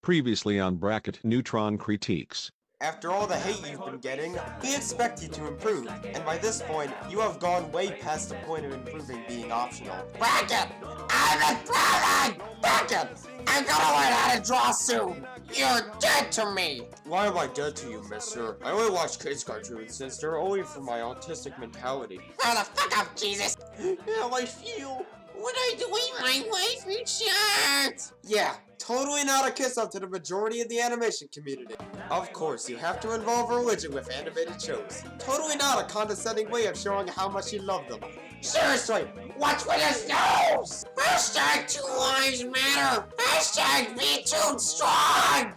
Previously on BracketNeutron Critiques. After all the hate you've been getting, we expect you to improve, and by this point, you have gone way past the point of improving being optional. Bracket! I'm improving! Bracket! I'm gonna learn how to draw soon! You're dead to me! Why am I dead to you, mister? I only watch kids' cartoons, sister, only for my autistic mentality. Grow the fuck up, Jesus! How I feel. What are you doing, my waifu shirt? Yeah, totally not a kiss up to the majority of the animation community. Of course, you have to involve religion with animated shows. Totally not a condescending way of showing how much you love them. Seriously, what's with his nose? Hashtag 2 lives matter! Hashtag be too strong!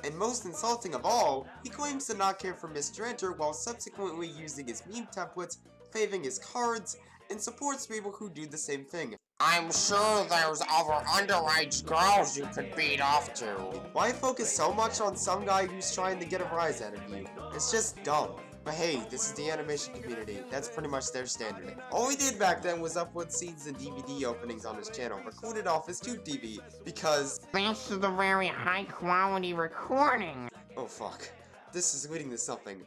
And most insulting of all, he claims to not care for Mr. Enter while subsequently using his meme templates, faving his cards, and supports people who do the same thing. I'm sure there's other underage girls you could beat off to. Why focus so much on some guy who's trying to get a rise out of you? It's just dumb. But hey, this is the animation community. That's pretty much their standard. All he did back then was upload scenes and DVD openings on his channel, recorded off his Tube TV, because... Thanks to the very high quality recording. Oh fuck. This is leading to something.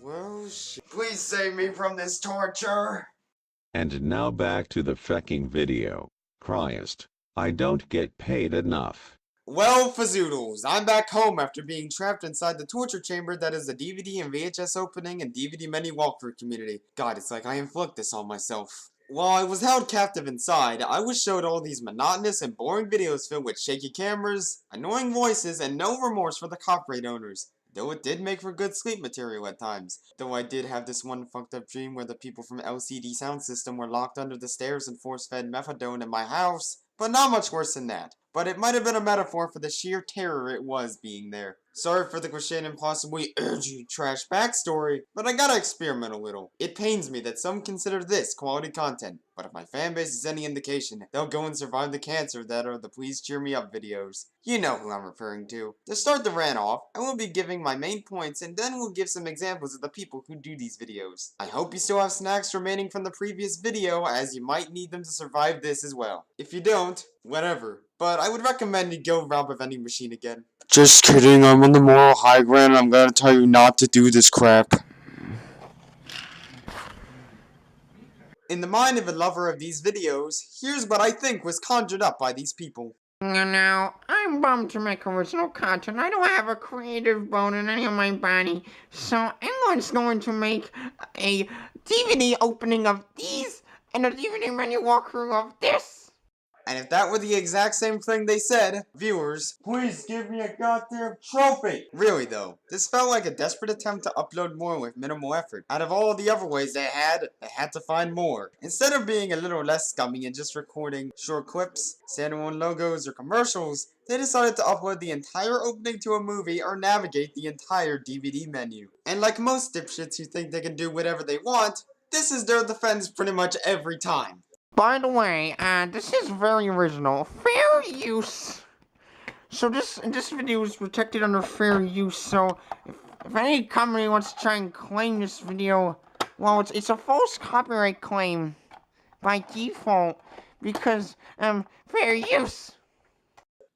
Well, shit. Please save me from this torture! And now back to the fecking video. Christ, I don't get paid enough. Well, Fazoodles, I'm back home after being trapped inside the torture chamber that is the DVD and VHS opening and DVD menu walkthrough community. God, it's like I inflict this on myself. While I was held captive inside, I was showed all these monotonous and boring videos filled with shaky cameras, annoying voices, and no remorse for the copyright owners. Though it did make for good sleep material at times. Though I did have this one fucked up dream where the people from LCD Sound System were locked under the stairs and force-fed methadone in my house. But not much worse than that. But it might have been a metaphor for the sheer terror it was being there. Sorry for the cliche and possibly edgy trash backstory, but I gotta experiment a little. It pains me that some consider this quality content, but if my fanbase is any indication, they'll go and survive the cancer that are the please cheer me up videos. You know who I'm referring to. To start the rant off, I will be giving my main points and then we'll give some examples of the people who do these videos. I hope you still have snacks remaining from the previous video, as you might need them to survive this as well. If you don't, whatever. But I would recommend you go rob a vending machine again. Just kidding, I'm on the moral high ground and I'm gonna tell you not to do this crap. In the mind of a lover of these videos, here's what I think was conjured up by these people. Now, I'm bummed to make original content. I don't have a creative bone in any of my body, so England's going to make a DVD opening of these and a DVD menu walkthrough of this. And if that were the exact same thing they said, viewers, please give me a goddamn trophy! Really though, this felt like a desperate attempt to upload more with minimal effort. Out of all the other ways they had to find more. Instead of being a little less scummy and just recording short clips, standalone logos, or commercials, they decided to upload the entire opening to a movie or navigate the entire DVD menu. And like most dipshits who think they can do whatever they want, this is their defense pretty much every time. By the way, this is very original. Fair use. So this video is protected under fair use, so if any company wants to try and claim this video, well, it's a false copyright claim by default because, fair use.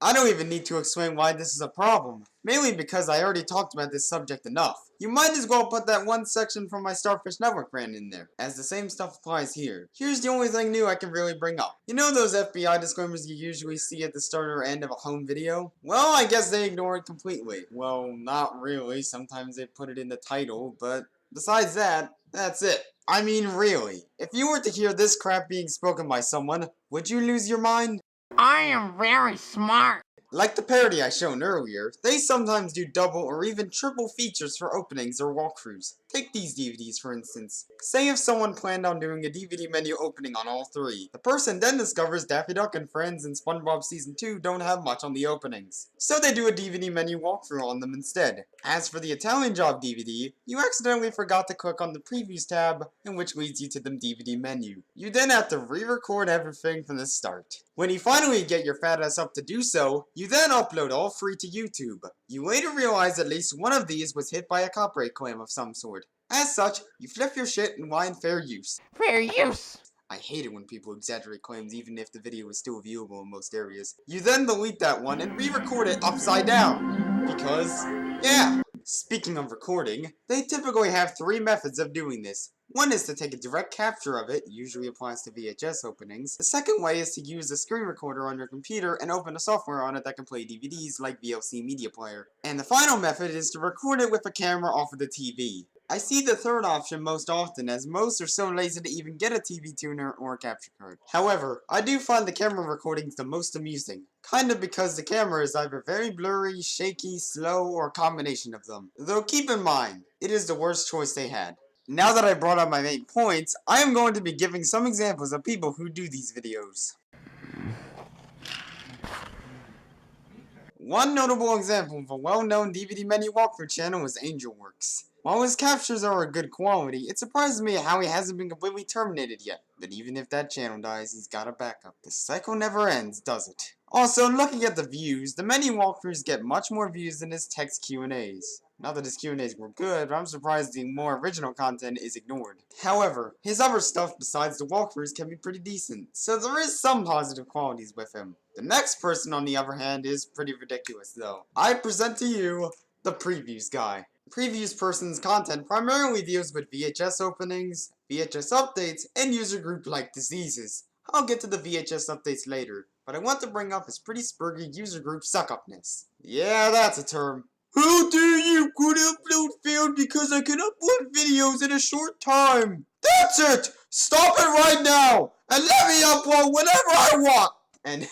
I don't even need to explain why this is a problem, mainly because I already talked about this subject enough. You might as well put that one section from my Starfish Network rant in there, as the same stuff applies here. Here's the only thing new I can really bring up. You know those FBI disclaimers you usually see at the start or end of a home video? Well, I guess they ignore it completely. Well, not really, sometimes they put it in the title, but besides that, that's it. I mean really, if you were to hear this crap being spoken by someone, would you lose your mind? I am very smart. Like the parody I shown earlier, they sometimes do double or even triple features for openings or walkthroughs. Take these DVDs for instance. Say if someone planned on doing a DVD menu opening on all three. The person then discovers Daffy Duck and Friends and SpongeBob Season 2 don't have much on the openings. So they do a DVD menu walkthrough on them instead. As for the Italian Job DVD, you accidentally forgot to click on the Previews tab, and which leads you to the DVD menu. You then have to re-record everything from the start. When you finally get your fat ass up to do so, you then upload all three to YouTube. You later realize at least one of these was hit by a copyright claim of some sort. As such, you flip your shit and whine fair use. Fair use. I hate it when people exaggerate claims even if the video is still viewable in most areas. You then delete that one and re-record it upside down. Because, yeah. Speaking of recording, they typically have 3 methods of doing this. One is to take a direct capture of it, usually applies to VHS openings. The second way is to use a screen recorder on your computer and open a software on it that can play DVDs like VLC Media Player. And the final method is to record it with a camera off of the TV. I see the third option most often, as most are so lazy to even get a TV tuner or a capture card. However, I do find the camera recordings the most amusing, kinda because the camera is either very blurry, shaky, slow, or a combination of them. Though keep in mind, it is the worst choice they had. Now that I brought up my main points, I am going to be giving some examples of people who do these videos. One notable example of a well-known DVD menu walkthrough channel is AngelWorks. While his captures are of good quality, it surprises me how he hasn't been completely terminated yet. But even if that channel dies, he's got a backup. The cycle never ends, does it? Also, looking at the views, the menu walkthroughs get much more views than his text Q&As. Not that his Q&As were good, but I'm surprised the more original content is ignored. However, his other stuff besides the walkthroughs can be pretty decent, so there is some positive qualities with him. The next person, on the other hand, is pretty ridiculous though. I present to you, the Previews Guy. The Previews person's content primarily deals with VHS openings, VHS updates, and user group-like diseases. I'll get to the VHS updates later, but I want to bring up his pretty spurgy user group suck-upness. Yeah, that's a term. How dare you could upload failed because I can upload videos in a short time. That's it! Stop it right now! And let me upload whenever I want! And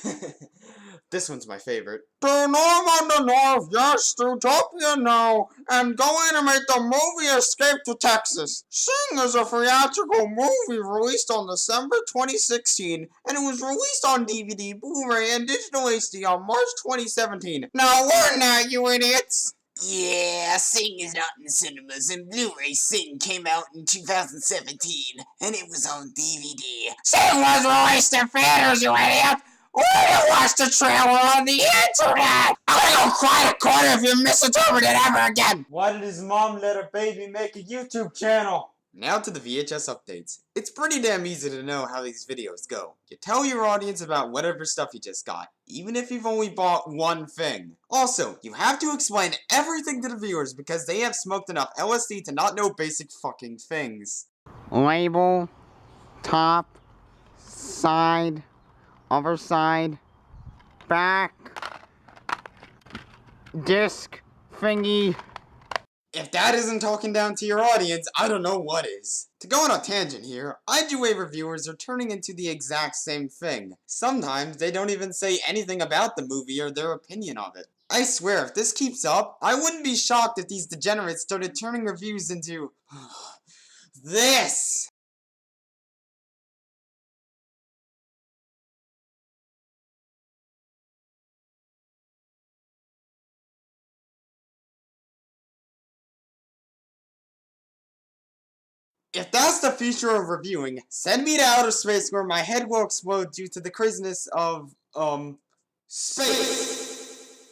this one's my favorite. To Norm on the North, yes, to Utopia now, and go animate the movie Escape to Texas. Sing is a theatrical movie released on December 2016, and it was released on DVD, Blu-ray, and digital HD on March 2017. Now learn that, you idiots! Yeah, Sing is not in cinemas, and Blu-ray Sing came out in 2017, and it was on DVD. Sing was released in theaters, you idiot! Or you watch the trailer on the internet! I'm gonna go cry in a corner if you misinterpret it ever again! Why did his mom let her baby make a YouTube channel? Now to the VHS updates. It's pretty damn easy to know how these videos go. You tell your audience about whatever stuff you just got, even if you've only bought one thing. Also, you have to explain everything to the viewers because they have smoked enough LSD to not know basic fucking things. Label, top, side, other side, back, disc, thingy. If that isn't talking down to your audience, I don't know what is. To go on a tangent here, IGA reviewers are turning into the exact same thing. Sometimes they don't even say anything about the movie or their opinion of it. I swear, if this keeps up, I wouldn't be shocked if these degenerates started turning reviews into this! If that's the future of reviewing, send me to outer space where my head will explode due to the craziness of, space!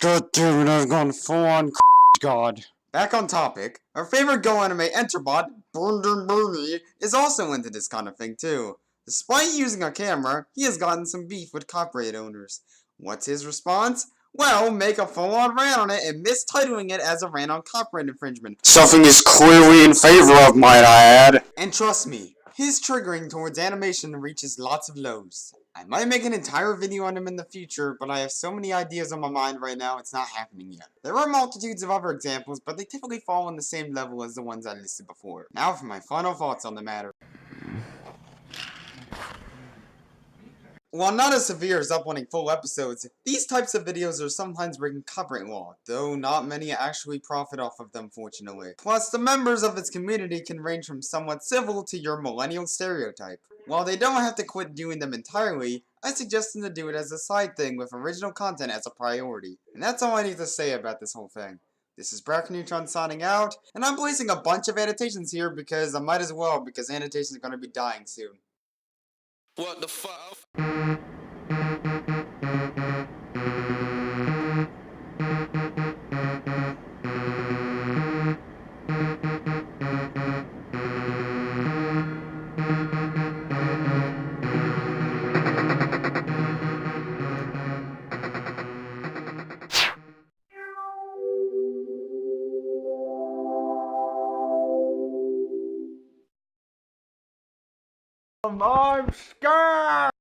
God damn it, I've gone full on God. Back on topic, our favorite Go Anime Enterbot, Bernie, is also into this kind of thing too. Despite using a camera, he has gotten some beef with copyright owners. What's his response? Well, make a full-on rant on it and mistitling it as a rant on copyright infringement. Something is clearly in favor of, might I add. And trust me, his triggering towards animation reaches lots of lows. I might make an entire video on him in the future, but I have so many ideas on my mind right now, it's not happening yet. There are multitudes of other examples, but they typically fall on the same level as the ones I listed before. Now for my final thoughts on the matter. While not as severe as uploading full episodes, these types of videos are sometimes breaking copyright law, though not many actually profit off of them, fortunately. Plus, the members of its community can range from somewhat civil to your millennial stereotype. While they don't have to quit doing them entirely, I suggest them to do it as a side thing with original content as a priority. And that's all I need to say about this whole thing. This is BracketNeutron signing out, and I'm placing a bunch of annotations here because I might as well, because annotations are going to be dying soon. What the fuck? I'm scared!